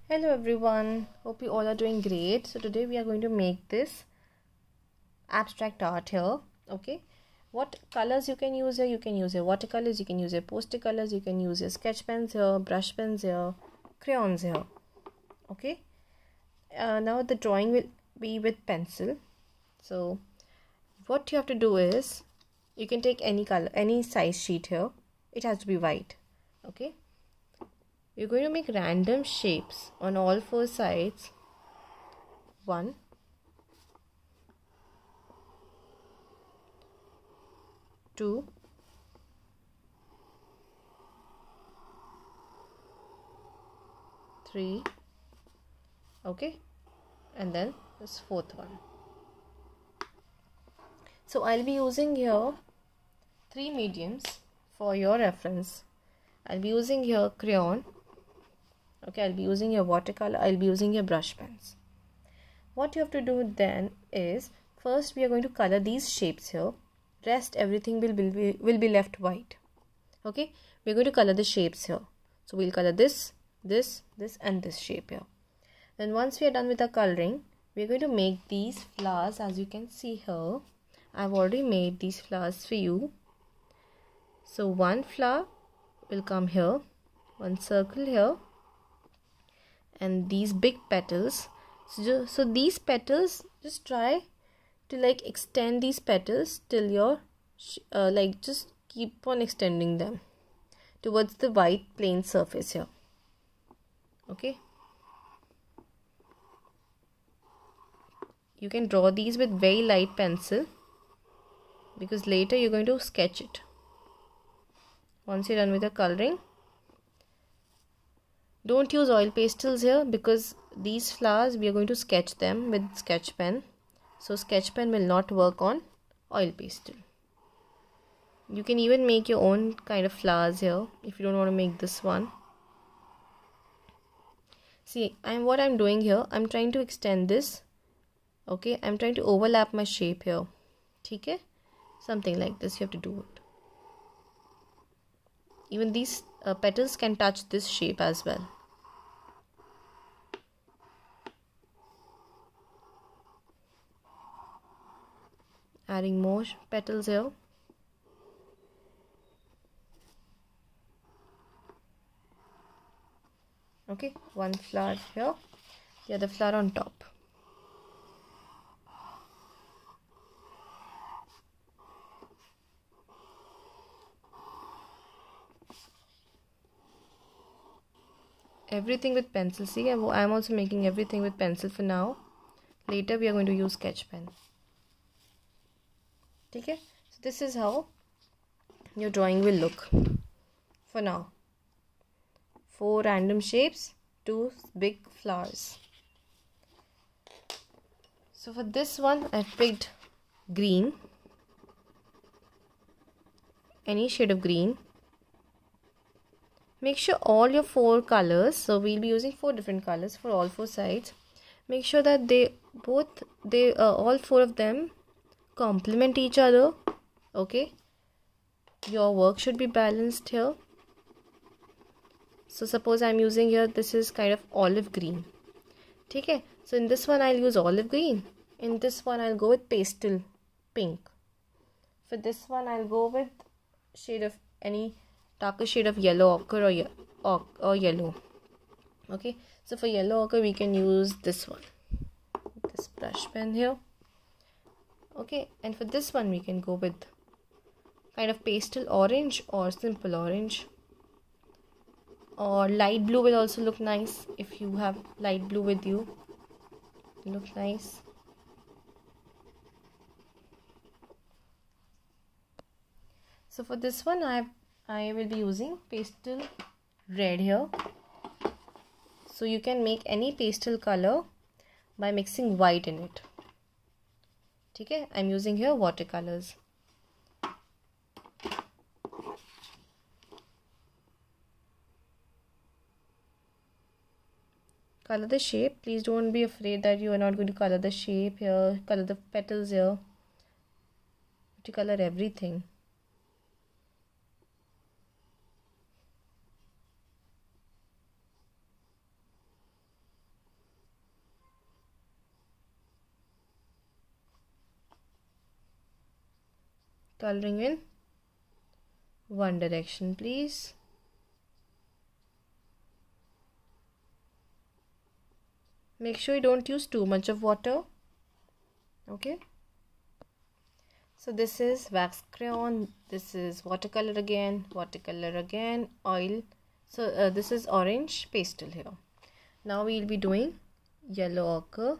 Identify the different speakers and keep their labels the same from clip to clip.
Speaker 1: Hello everyone, hope you all are doing great. So today we are going to make this abstract art here. Okay, what colors you can use here? You can use your watercolors, you can use your poster colors, you can use your sketch pens here, brush pens here, crayons here. Okay, now the drawing will be with pencil. So what you have to do is you can take any color, any size sheet here. It has to be white. Okay, we're going to make random shapes on all four sides. 1, 2, 3, okay, and then this fourth one. So I'll be using here 3 mediums for your reference. I'll be using here crayon, okay, I'll be using your watercolor, I'll be using your brush pens. What you have to do then is, first we are going to color these shapes here. Rest everything will be left white. Okay, we're going to color the shapes here. So we'll color this and this shape here. Then once we are done with the coloring, we're going to make these flowers. As you can see here, I've already made these flowers for you. So one flower will come here, one circle here, and these big petals. So these petals, just try to extend these petals till your just keep on extending them towards the white plain surface here. Okay, you can draw these with very light pencil because later you're going to sketch it. Once you're done with the coloring, don't use oil pastels here because these flowers we are going to sketch them with sketch pen. So sketch pen will not work on oil pastel. You can even make your own kind of flowers here if you don't want to make this one. See, what I'm doing here, I'm trying to extend this. Okay, I'm trying to overlap my shape here. Okay, something like this you have to do it. Even these petals can touch this shape as well. Adding more petals here. Okay, one flower here, the other flower on top. Everything with pencil. See, I'm also making everything with pencil for now. Later we are going to use sketch pen. Okay, so this is how your drawing will look for now. 4 random shapes, 2 big flowers. So for this one I've picked green, any shade of green. Make sure all your 4 colors, so we'll be using 4 different colors for all 4 sides. Make sure that all 4 of them complement each other. Okay, your work should be balanced here. So suppose I'm using here, this is kind of olive green. Okay, so in this one I'll use olive green. In this one I'll go with pastel pink. For this one I'll go with any darker shade of yellow ochre or yellow. Okay, so for yellow ochre we can use this one, this brush pen here. Okay, and for this one we can go with kind of pastel orange or simple orange, or light blue will also look nice. If you have light blue with you, it looks nice. So for this one I will be using pastel red here. So you can make any pastel color by mixing white in it. Okay, I'm using here watercolors. Color the shape. Please don't be afraid that you are not going to color the shape here, color the petals here. To color everything. coloring in one direction, please. Make sure you don't use too much of water. Okay, so this is wax crayon, this is watercolor again, oil. So this is orange pastel here. Now we'll be doing yellow ochre.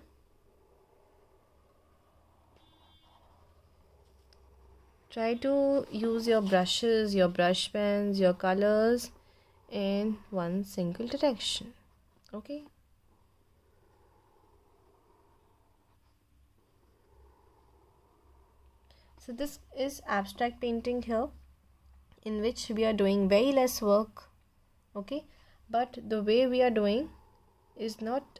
Speaker 1: Try to use your brushes, your brush pens, your colors in one single direction. Okay. So this is abstract painting here, in which we are doing very less work. Okay, but the way we are doing is not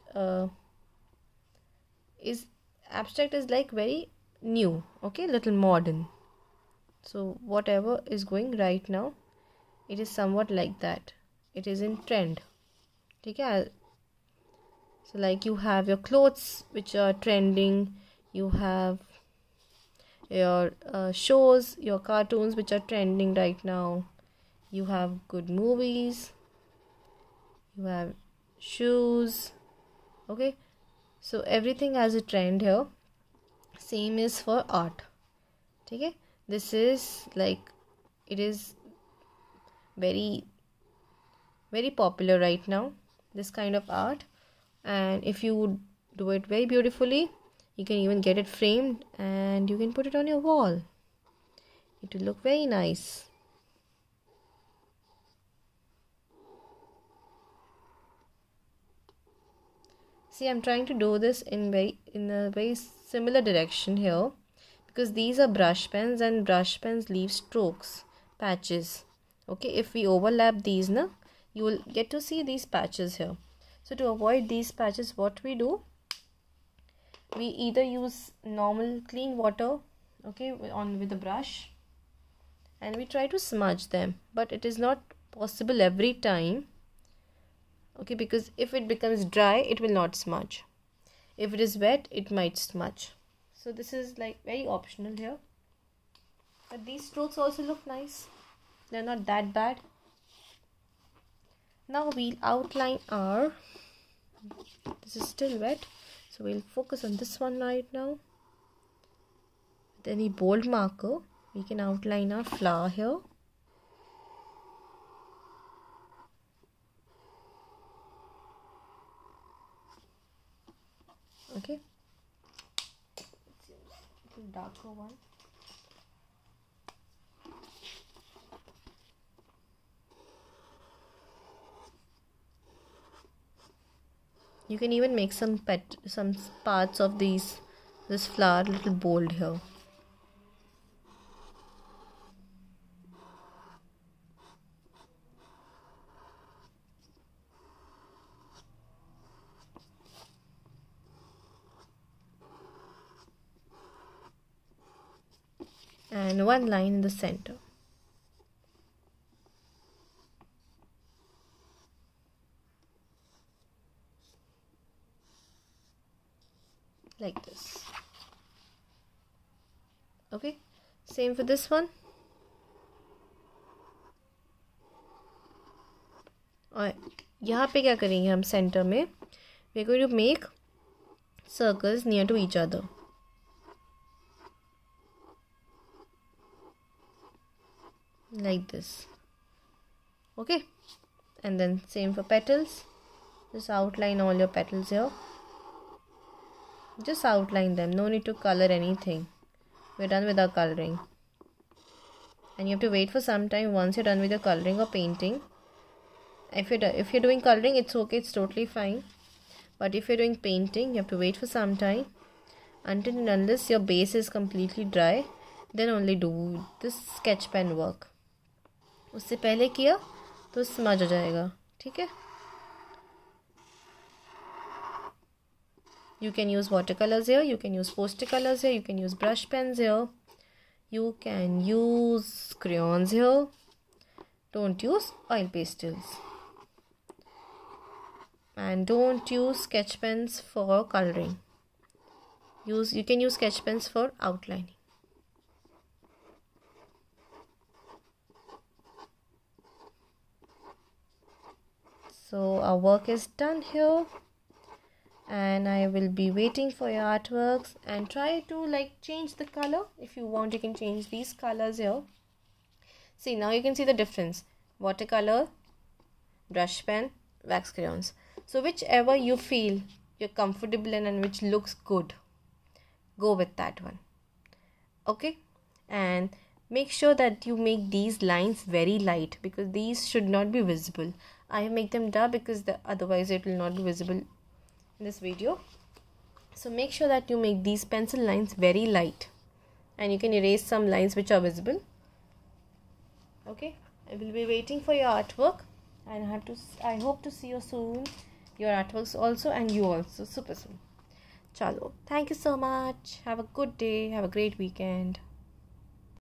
Speaker 1: abstract is like very new. Okay, little modern. So whatever is going right now, it is somewhat like that. It is in trend. Okay, so like you have your clothes which are trending, you have your shows, your cartoons which are trending right now, you have good movies, you have shoes. Okay, so everything has a trend here. Same is for art. Okay, this is like, it is very popular right now, this kind of art. And if you do it very beautifully, you can even get it framed and you can put it on your wall. It will look very nice. See, I'm trying to do this in a very similar direction here, because these are brush pens and brush pens leave strokes, patches. Okay, if we overlap these now, you will get to see these patches here. So to avoid these patches, what we do, we either use normal clean water, okay, with a brush, and we try to smudge them, but it is not possible every time. Okay, because if it becomes dry, it will not smudge. If it is wet, it might smudge. So this is like very optional here, but these strokes also look nice. They're not that bad. Now we'll outline our, this is still wet, so we'll focus on this one right now. With any bold marker, we can outline our flower here. Okay, let's use a darker one. You can even make some parts of this flower a little bold here. And one line in the center. Like this. Okay, same for this one. और यहाँ पे क्या करेंगे हम centre में, we are going to make circles near to each other. Like this. Okay, and then same for petals. Just outline all your petals here. Just outline them, no need to color anything. We're done with our coloring. And you have to wait for some time once you're done with your coloring or painting. If you're doing coloring, it's okay, it's totally fine. But if you're doing painting, you have to wait for some time until and unless your base is completely dry. Then only do this sketch pen work. उससे पहले किया तो smudge हो जाएगा. ठीक है. You can use watercolors here, you can use poster colors here, you can use brush pens here, you can use crayons here. Don't use oil pastels. And don't use sketch pens for coloring. You can use sketch pens for outlining. So our work is done here, and I will be waiting for your artworks. And try to like change the color. If you want, you can change these colors here. See, now you can see the difference: watercolor, brush pen, wax crayons. So whichever you feel you're comfortable in and which looks good, go with that one. Okay, and make sure that you make these lines very light, because these should not be visible. I make them dark because otherwise it will not be visible in this video. So make sure that you make these pencil lines very light, and you can erase some lines which are visible. Okay, I will be waiting for your artwork, and I hope to see you soon, your artworks also, and you also super soon. Chalo, thank you so much. Have a good day. Have a great weekend.